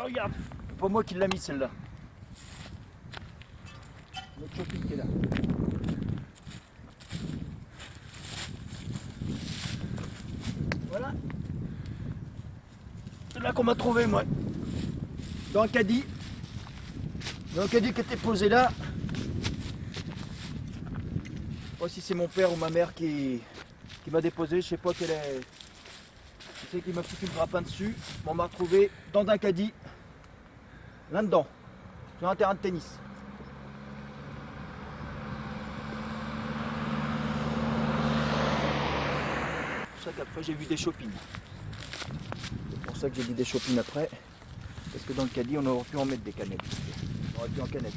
regarde, c'est pas moi qui l'a mis celle-là. Notre Chopin qui est là. Voilà. C'est là qu'on m'a trouvé moi. Dans un caddie. Dans un caddie qui était posé là. Je sais pas si c'est mon père ou ma mère qui m'a déposé, je sais pas quelle est. Je sais qu'il m'a foutu le grappin dessus. On m'a retrouvé dans un caddie. Là-dedans. Sur un terrain de tennis. C'est pour ça qu'après j'ai vu des Chopines. C'est pour ça que j'ai dit des Chopines après. Parce que dans le caddie on aurait pu en mettre des canettes. On aurait pu en canette.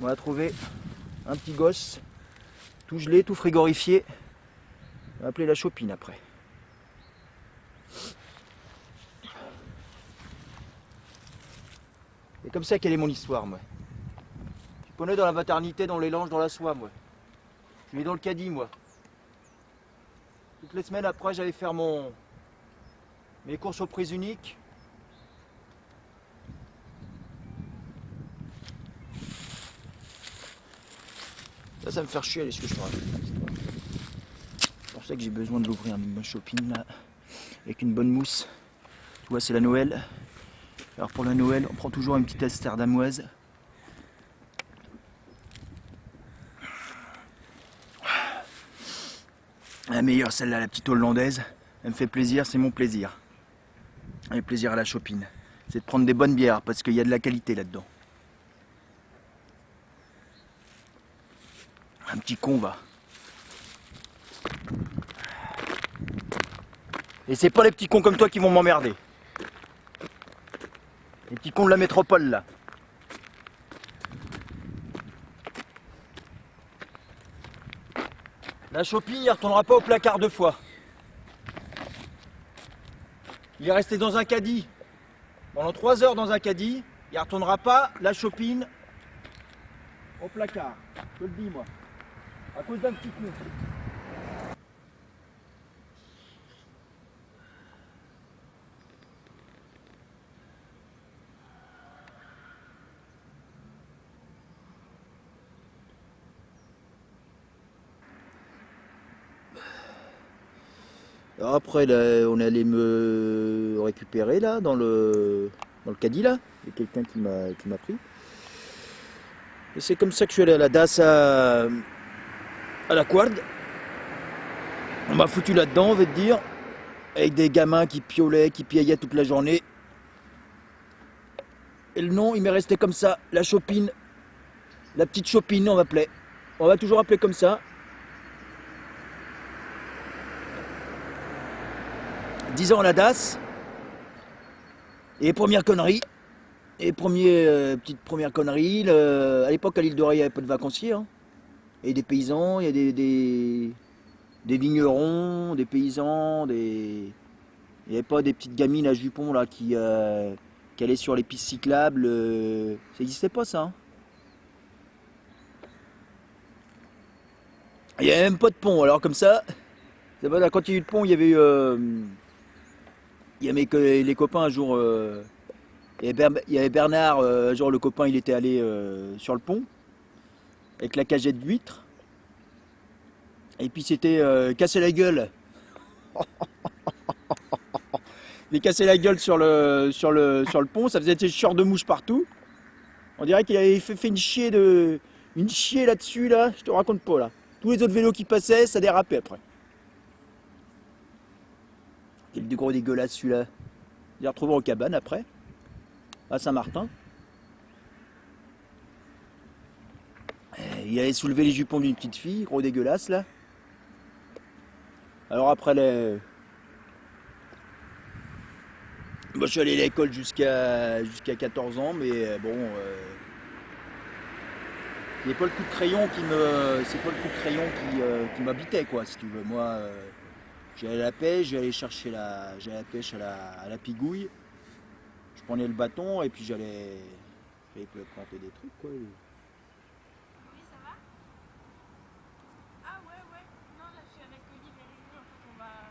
On a trouvé un petit gosse, tout gelé, tout frigorifié. On va appeler la Chopine après. C'est comme ça qu'elle est mon histoire, moi. Je suis pas né dans la maternité, dans les langes, dans la soie, moi. Je suis né dans le caddie, moi. Toutes les semaines après, j'allais faire mes courses aux prises uniques. Ça me fait chier, ce que je raconte. C'est pour ça que j'ai besoin de l'ouvrir, une bonne Chopine, là, avec une bonne mousse. Tu vois, c'est la Noël. Alors pour la Noël, on prend toujours une petite amsterdamoise. La meilleure, celle-là, la petite hollandaise. Elle me fait plaisir, c'est mon plaisir. Et plaisir à la Chopine. C'est de prendre des bonnes bières, parce qu'il y a de la qualité là-dedans. Un petit con va. Et c'est pas les petits cons comme toi qui vont m'emmerder. Les petits cons de la métropole là. La Chopine, il ne retournera pas au placard 2 fois. Il est resté dans un caddie. Pendant 3 heures dans un caddie. Il ne retournera pas, la Chopine, au placard. Je te le dis moi. À cause d'un petit con. Alors après, là, on est allé me récupérer là, dans le caddie là. Il y a quelqu'un qui m'a pris. Et c'est comme ça que je suis allé à la DAS à la Quard. On m'a foutu là-dedans, on va te dire. Avec des gamins qui piolaient, qui piaillaient toute la journée. Et le nom, il m'est resté comme ça, la Chopine. La petite Chopine, on m'appelait. On va toujours appeler comme ça. 10 ans à la DAS. Et première connerie. Et petite première connerie. À l'époque, à l'île de Ré, il n'y avait pas de vacanciers. Hein. Et des paysans, il y a des vignerons, des paysans, il n'y avait pas des petites gamines à jupons là qui allaient sur les pistes cyclables. Ça n'existait pas ça. Hein. Il n'y avait même pas de pont. Alors comme ça, quand il y a eu le pont, il y avait eu... il y avait les copains un jour... il y avait Bernard, un jour le copain il était allé sur le pont avec la cagette d'huîtres. Et puis c'était cassé la gueule. Il est cassé la gueule sur le pont, ça faisait des chieurs de mouches partout. On dirait qu'il avait fait une chier là-dessus, là, je te raconte pas là. Tous les autres vélos qui passaient, ça dérapait après. Quel gros dégueulasse celui-là. Je l'ai retrouvé en cabane après, à Saint-Martin. Il avait soulevé les jupons d'une petite fille, gros dégueulasse là. Alors après moi je suis allé à l'école jusqu'à 14 ans, mais bon, c'est pas le coup de crayon qui m'habitait quoi, si tu veux. Moi, j'allais à la pêche, j'allais chercher j'allais à la pêche à la pigouille. Je prenais le bâton et puis j'allais planter des trucs quoi. Oui, ça va? Ah ouais, ouais. Non, là, je suis avec Olive et Rémi. En fait,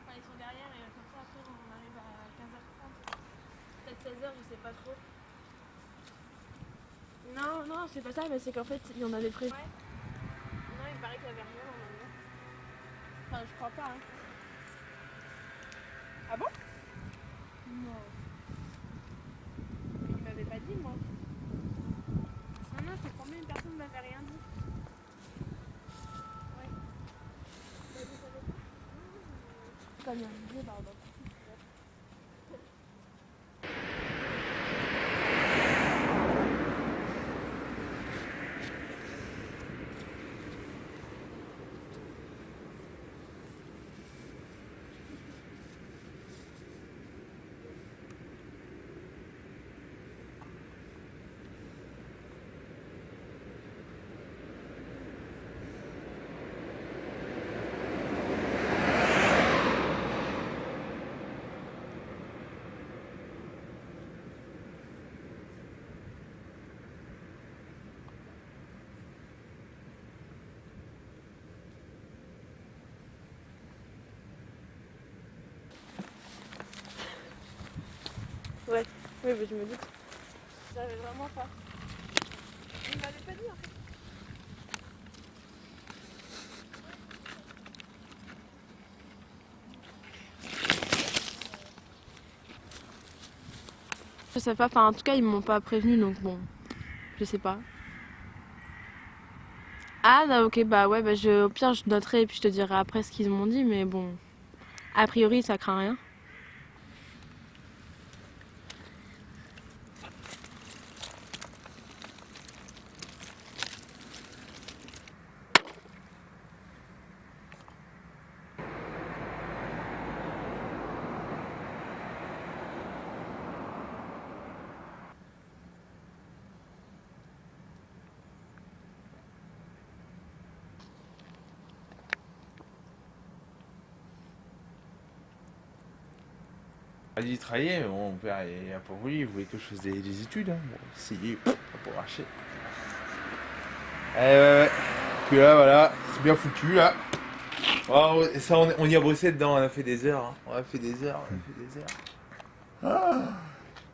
enfin, ils sont derrière et comme ça, après, on arrive à 15h30. Peut-être 16h. heures, je sais pas trop. Non, non, c'est pas ça, mais c'est qu'en fait, il y en avait prévu. Ouais. Non, il paraît qu'il y avait rien normalement. Enfin, je crois pas. Hein. Ah bon? Non. Mais il m'avait pas dit, moi. Non, non, je te promets, une personne ne m'avait rien dit. Ouais. Comme il y a un vieux, pardon. Ouais, oui, mais je me doute. J'avais vraiment pas. Il m'avait pas dit en fait. Je sais pas, enfin en tout cas ils m'ont pas prévenu donc bon, je sais pas. Ah non, ok, bah ouais, bah au pire je noterai et puis je te dirai après ce qu'ils m'ont dit, mais bon, a priori ça craint rien. A dit travailler, mais bon, mon père il a pas voulu, il voulait que je fasse des études. Hein. Bon, c'est dit, ça n'a pas marché. Ouais. Puis là, voilà, c'est bien foutu là. Oh, ça, on y a bossé dedans, on a fait des heures. Hein. On a fait des heures. Ah.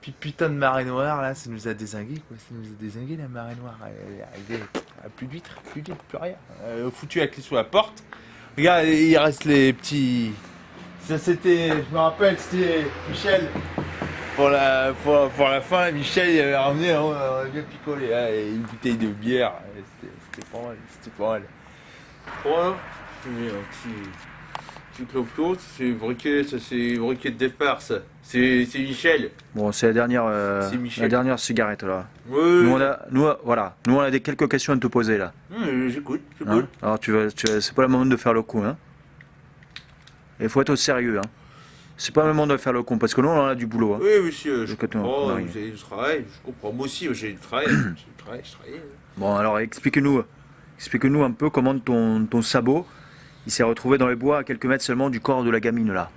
Puis putain de marée noire là, ça nous a dézingué quoi. Ça nous a dézingué la marée noire. Elle est arrivée à plus d'huîtres, plus rien. Foutu la clé sous la porte. Regarde, il reste les petits. Ça c'était, je me rappelle, c'était Michel. Pour la fin, Michel il avait ramené, on a bien picolé, une bouteille de bière. C'était pas mal. Voilà, j'ai mis un petit clopot, c'est briquet, ça c'est briquet de départ ça. C'est Michel. Bon, c'est la dernière cigarette là. Oui. Nous on a quelques questions à te poser là. J'écoute. Hein, alors c'est pas le moment de faire le coup, hein. Il faut être au sérieux, hein. C'est pas le moment de faire le con, parce que nous on a du boulot. Hein. Oui, monsieur, je comprends, vous avez du travail, je comprends. Moi aussi, j'ai du travail. je travaille. Bon, alors explique-nous un peu comment ton sabot, il s'est retrouvé dans les bois à quelques mètres seulement du corps de la gamine là.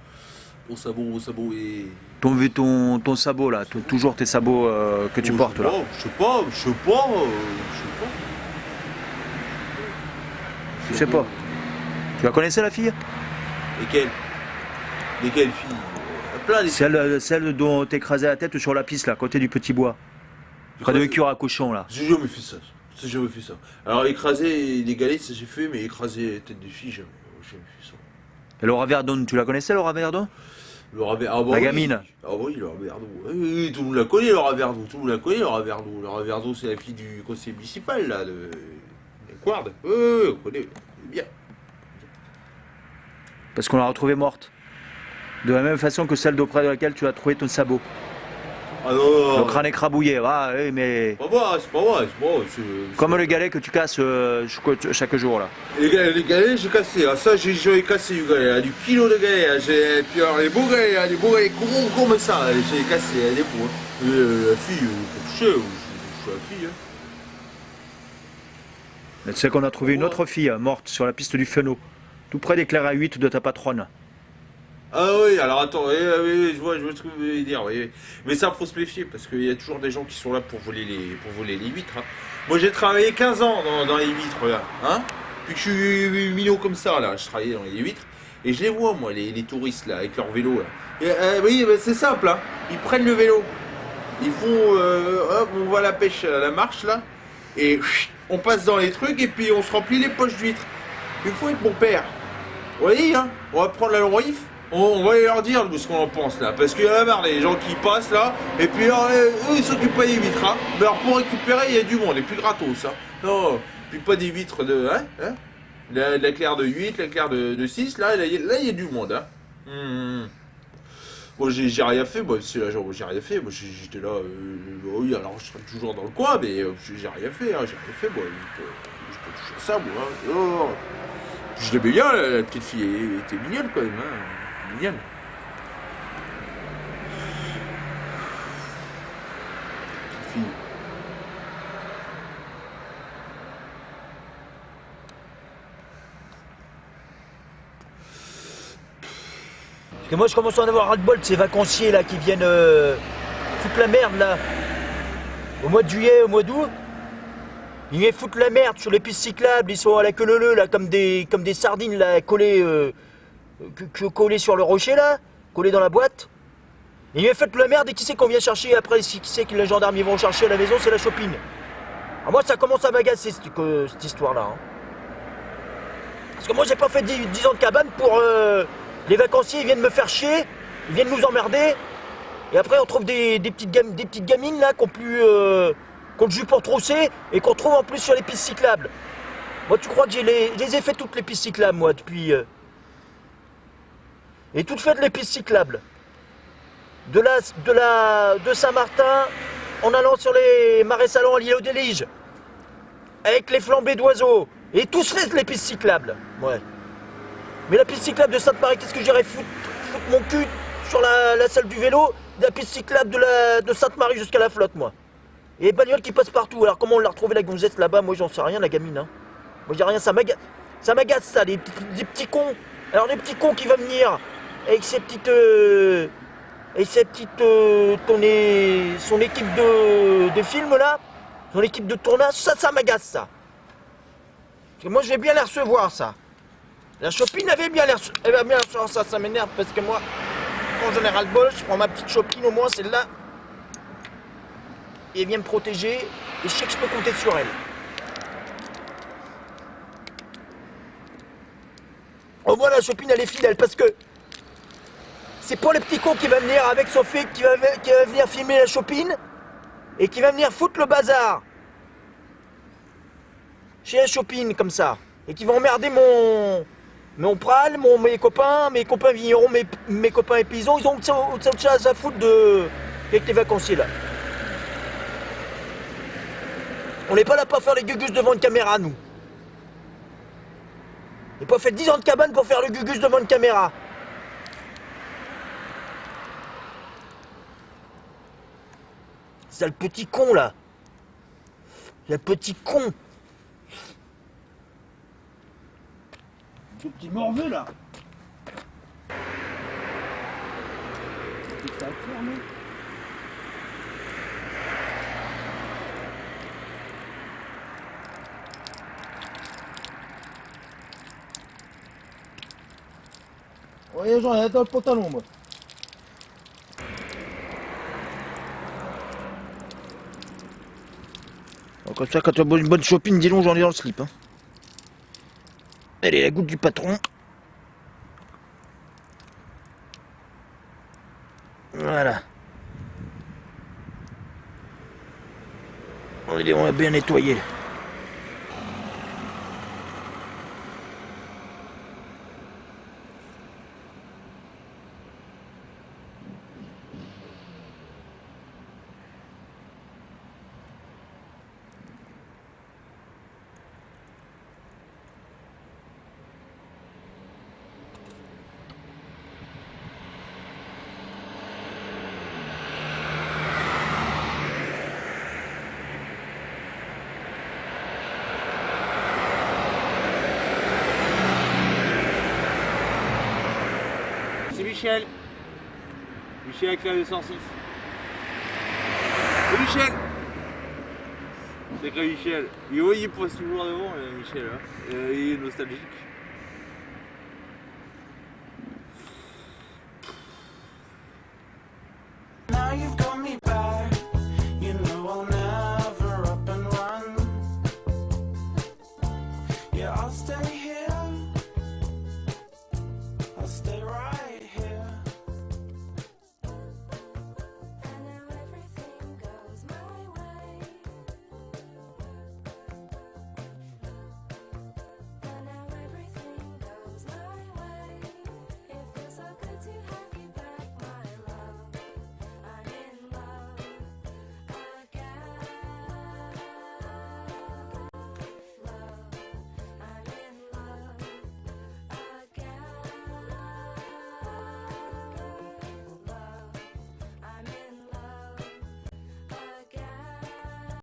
Mon sabot et... Ton sabot là, toujours tes sabots que tu portes là. Je sais pas. Je sais pas. Tu la connaissais la fille? Lesquelles filles? Plein des Celle dont t'écrasais la tête sur la piste là, à côté du petit bois. Près de l'écure à cochon là. J'ai jamais fait ça. Alors écraser les galets, ça j'ai fait, mais écraser la tête des filles, jamais fait ça. Et Laura Verdon, tu la connaissais Laura Verdon? La gamine. Ah oui, Laura Verdon. Oui, tout le monde la connaît, Laura Verdon. Laura Verdon, c'est la fille du conseil municipal là, de Guarde. Oui, on connaît bien. Parce qu'on l'a retrouvée morte. De la même façon que celle d'auprès de laquelle tu as trouvé ton sabot. Ah non. Le crâne écrabouillé, oui, mais... C'est pas vrai. Comme le galet que tu casses chaque jour là. Les galets, j'ai cassé. Ah, ça, j'ai cassé du galet. Du kilo de galet. Puis alors, les beaux galets, comme ça. J'ai cassé, des beaux. La fille, je suis la fille. Mais tu sais qu'on a trouvé une autre fille morte sur la piste du Fenot. Tout près des clairs à 8 de ta patronne. Ah oui, alors attends, oui, je vois ce que vous voulez dire, oui. Mais ça, faut se méfier, parce qu'il y a toujours des gens qui sont là pour voler les huîtres. Hein. Moi, j'ai travaillé 15 ans dans les huîtres, là. Hein. Puis que je suis minot comme ça, là. Je travaillais dans les huîtres. Et je les vois, moi, les touristes, là, avec leur vélo, là. Et, oui, c'est simple, hein. Ils prennent le vélo. Ils font, hop, on va à la pêche à la marche là, et on passe dans les trucs et puis on se remplit les poches d'huîtres. Il faut être mon père. Vous voyez, hein, on va prendre la lorif, on va leur dire ce qu'on en pense là, parce qu'il y en a marre les gens qui passent là, et puis alors, eux ils s'occupent pas des huîtres, hein. Mais alors pour récupérer il y a du monde, et plus gratos, hein. Non, puis pas des huîtres de, hein. La claire de 8, la claire de 6, là il y a du monde, hein. Moi j'ai rien fait, moi c'est là genre j'ai rien fait, moi j'étais là, oui alors je serais toujours dans le coin, mais j'ai rien fait, hein, j'ai rien fait, moi, je peux toucher à ça, moi, hein. Oh. Je l'aimais bien, la petite fille, elle était mignonne quand même, hein, mignonne. Petite fille. Parce que moi je commence à en avoir ras-le-bol de ces vacanciers là qui viennent foutre la merde là. Au mois de juillet, au mois d'août. Ils viennent foutre la merde sur les pistes cyclables, ils sont à la queue leu là comme des sardines là collées sur le rocher là, collées dans la boîte. Ils viennent foutre la merde et qui c'est qu'on vient chercher après, qui c'est que les gendarmes ils vont chercher à la maison, c'est la chopine. Alors moi ça commence à m'agacer cette histoire là. Hein. Parce que moi j'ai pas fait 10 ans de cabane pour les vacanciers, ils viennent me faire chier, ils viennent nous emmerder. Et après on trouve des petites gamines là qui ont plus qu'on le jus pour trousser et qu'on trouve en plus sur les pistes cyclables. Moi tu crois que je les ai fait toutes les pistes cyclables moi depuis et toutes faites les pistes cyclables. De Saint-Martin en allant sur les marais salants à l'île aux Déliges. Avec les flambées d'oiseaux. Et tous fait les pistes cyclables. Ouais. Mais la piste cyclable de Sainte-Marie, qu'est-ce que j'irais foutre mon cul sur la salle du vélo, de la piste cyclable de Sainte-Marie jusqu'à la flotte moi. Et les bagnoles qui passent partout. Alors comment on l'a retrouvé la gonzesse là-bas? Moi j'en sais rien la gamine. Hein. Moi j'ai rien, ça m'agace ça, des petits cons. Alors des petits cons qui vont venir avec ses petites... son équipe de film là, son équipe de tournage, ça m'agace ça. Parce que moi je vais bien les recevoir ça. La chopine avait bien les recevoir ça m'énerve parce que moi, quand j'en ai ras le bol, je prends ma petite chopine au moins celle-là. Et elle vient me protéger et je sais que je peux compter sur elle. Au moins la chopine elle est fidèle parce que c'est pas le petit con qui va venir avec son flic qui va venir filmer la chopine et qui va venir foutre le bazar chez la chopine comme ça et qui va emmerder mon pral, mes copains vignerons, mes copains paysans, ils ont autre chose à foutre avec les vacanciers là. On n'est pas là pour faire les gugus devant une caméra, nous. On n'a pas fait 10 ans de cabane pour faire le gugus devant une caméra. C'est le petit con, là. Le petit con. Ce petit morveux, là. C'est ça, tourne. Ouais, j'en ai dans le pantalon, moi. Alors, comme ça, quand tu as une bonne chopine, dis donc, j'en ai dans le slip. Hein. Elle est la goutte du patron. Voilà. On va bien nettoyer. C'est Michel. Michel avec la 206. C'est Michel. C'est que Michel. Il passe toujours devant, Michel. Hein. Il est nostalgique.